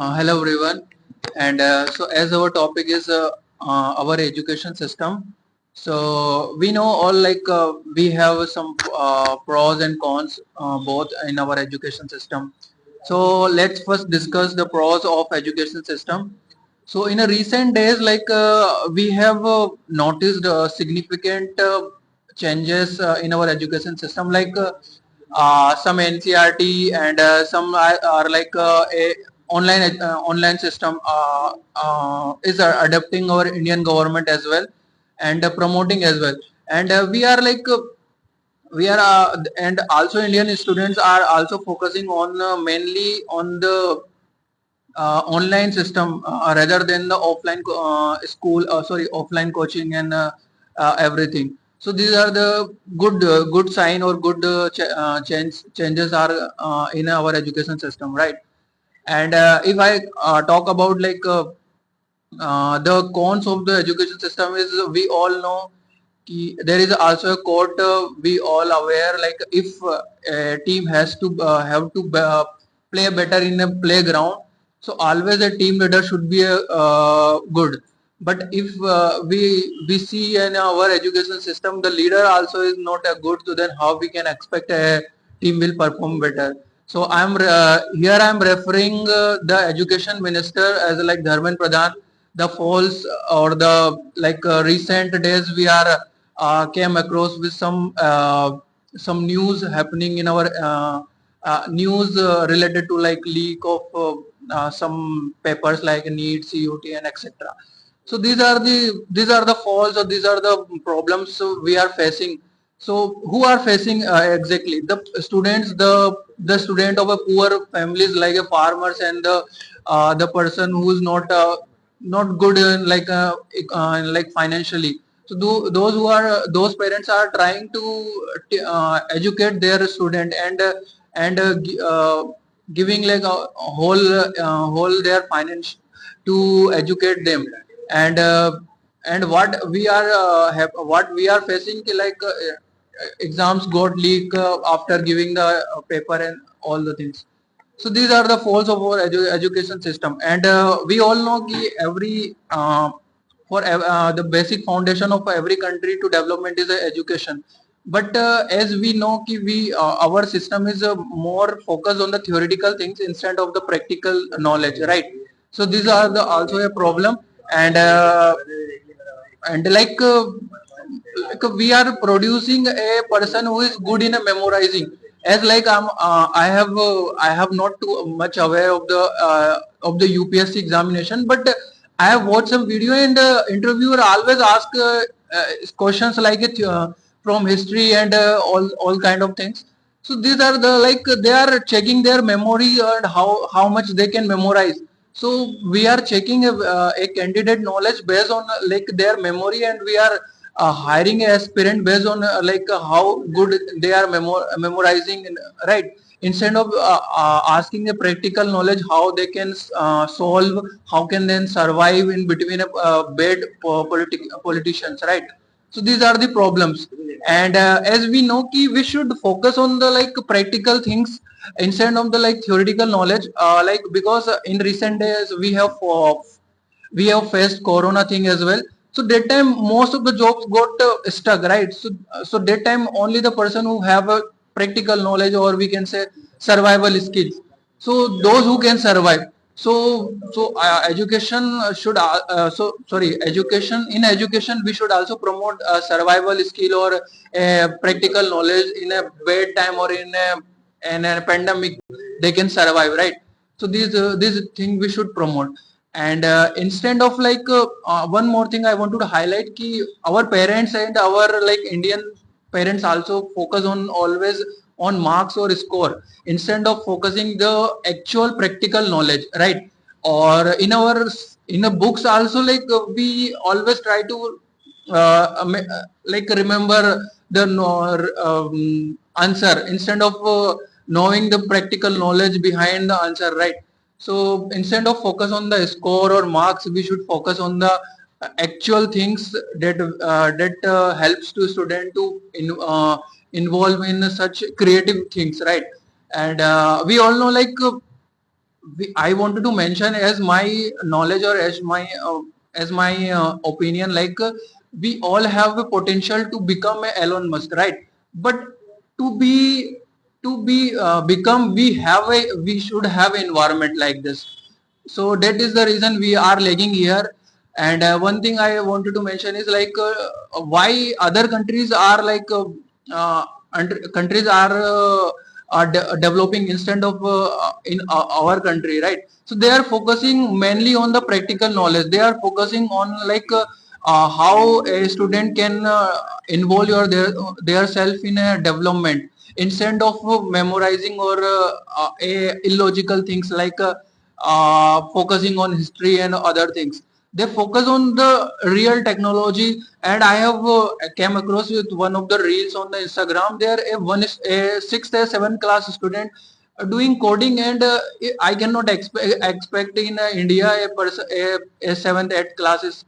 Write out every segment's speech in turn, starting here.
Hello everyone, and so as our topic is our education system, so we know all we have some pros and cons both in our education system. So let's first discuss the pros of education system. So in a recent days, we have noticed significant changes in our education system, some NCRT and some are a online system is adapting our Indian government as well and promoting as well. And we are and also Indian students are also focusing on mainly on the online system rather than the offline offline coaching and everything. So these are the good sign or good changes are in our education system, right? And if I talk about the cons of the education system is we all know there is also a quote we all aware, like if a team has to have to play better in a playground, so always a team leader should be a good. But if we see in our education system the leader also is not a good, so then how we can expect a team will perform better? So I'm referring the education minister as like Dharmendra Pradhan. The false or the recent days we are came across with some news happening in our news related to like leak of some papers like NEET, CUT, and etc. So these are the faults, or these are the problems we are facing. So who are facing exactly? The students, the student of a poor families like a farmers, and the person who is not good in like financially. So those parents are trying to educate their student and giving like a whole their finance to educate them. And uh, and what we are facing exams got leak after giving the paper and all the things. So these are the faults of our education system. And we all know ki every the basic foundation of every country to development is education. But as we know ki our system is more focused on the theoretical things instead of the practical knowledge, right? So these are the also a problem. And we are producing a person who is good in a memorizing. As like I have not too much aware of the UPSC examination, but I have watched some video, and interviewer always ask questions like it from history and all kind of things. So these are the like they are checking their memory and how much they can memorize. So we are checking a candidate knowledge based on like their memory, and we are hiring a aspirant based on how good they are memorizing, right? Instead of asking a practical knowledge, how they can solve, how can then survive in between a bad politicians, right? So these are the problems. And as we know ki we should focus on the like practical things instead of the like theoretical knowledge, because in recent days we have faced corona thing as well. So that time most of the jobs got stuck, right? So that time only the person who have a practical knowledge, or we can say survival skills, so those who can survive. Education should education, in education we should also promote a survival skill or a practical knowledge. In a bad time or in a pandemic they can survive, right? So these thing we should promote. And instead of one more thing I wanted to highlight ki our parents and our like Indian parents also focus on always on marks or score instead of focusing the actual practical knowledge, right? Or in a books also, we always try to remember the answer instead of knowing the practical knowledge behind the answer, right? So instead of focus on the score or marks, we should focus on the actual things that helps to student to involve in such creative things, right? And we all know I wanted to mention as my knowledge or as my opinion, like we all have a potential to become a Elon Musk, right? But to be become, we should have an environment like this. So that is the reason we are lagging here. And one thing I wanted to mention is like why other countries are like countries are developing instead of in our country, right? So they are focusing mainly on the practical knowledge. They are focusing on like how a student can involve their self in a development instead of memorizing or a illogical things like focusing on history and other things. They focus on the real technology. And I have came across with one of the reels on the Instagram. There a sixth or seventh class student doing coding, and I cannot expect in India a person a seventh eighth classes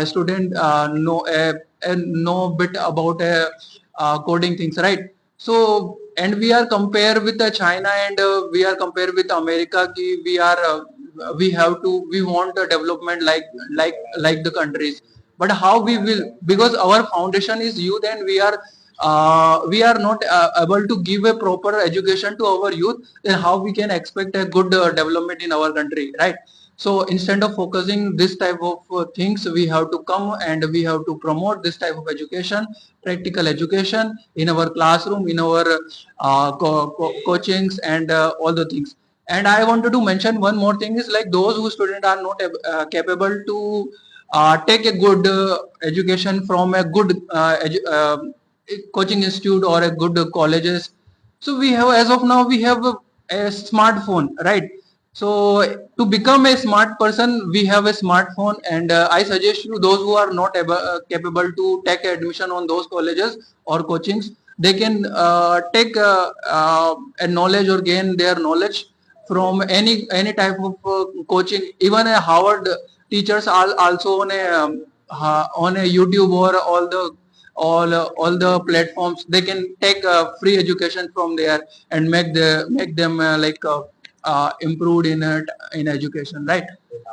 student know bit about coding things, right? So and we are compared with China, and we are compared with America ki we want a development like the countries. But how we will, because our foundation is youth, and we are not able to give a proper education to our youth, then how we can expect a good development in our country, right? So instead of focusing this type of things, we have to come and we have to promote this type of education, practical education in our classroom, in our coachings, and all the things. And I wanted to mention one more thing is like those who students are not capable to take a good education from a good coaching institute or a good colleges. So we have, as of now, we have a smartphone, right? So to become a smart person, we have a smartphone. And I suggest you, those who are not capable to take admission on those colleges or coachings, they can take a knowledge or gain their knowledge from any type of coaching. Even a Harvard teachers are also on a YouTube or all the platforms. They can take free education from there and make them improved in education, right?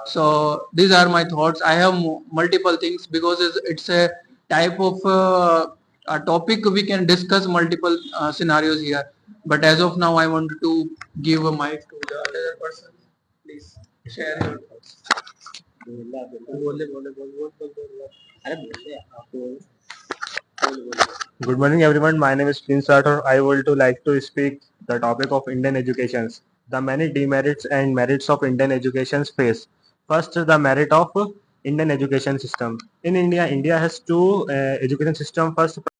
So these are my thoughts. I have multiple things because it's a type of a topic we can discuss multiple scenarios here. But as of now, I want to give a mic to the other person. Please share your thoughts. Good morning, everyone. My name is Prince Rathore. I would to like to speak the topic of Indian educations. The many demerits and merits of Indian education space. First, the merit of Indian education system. In India, India has two education system. First,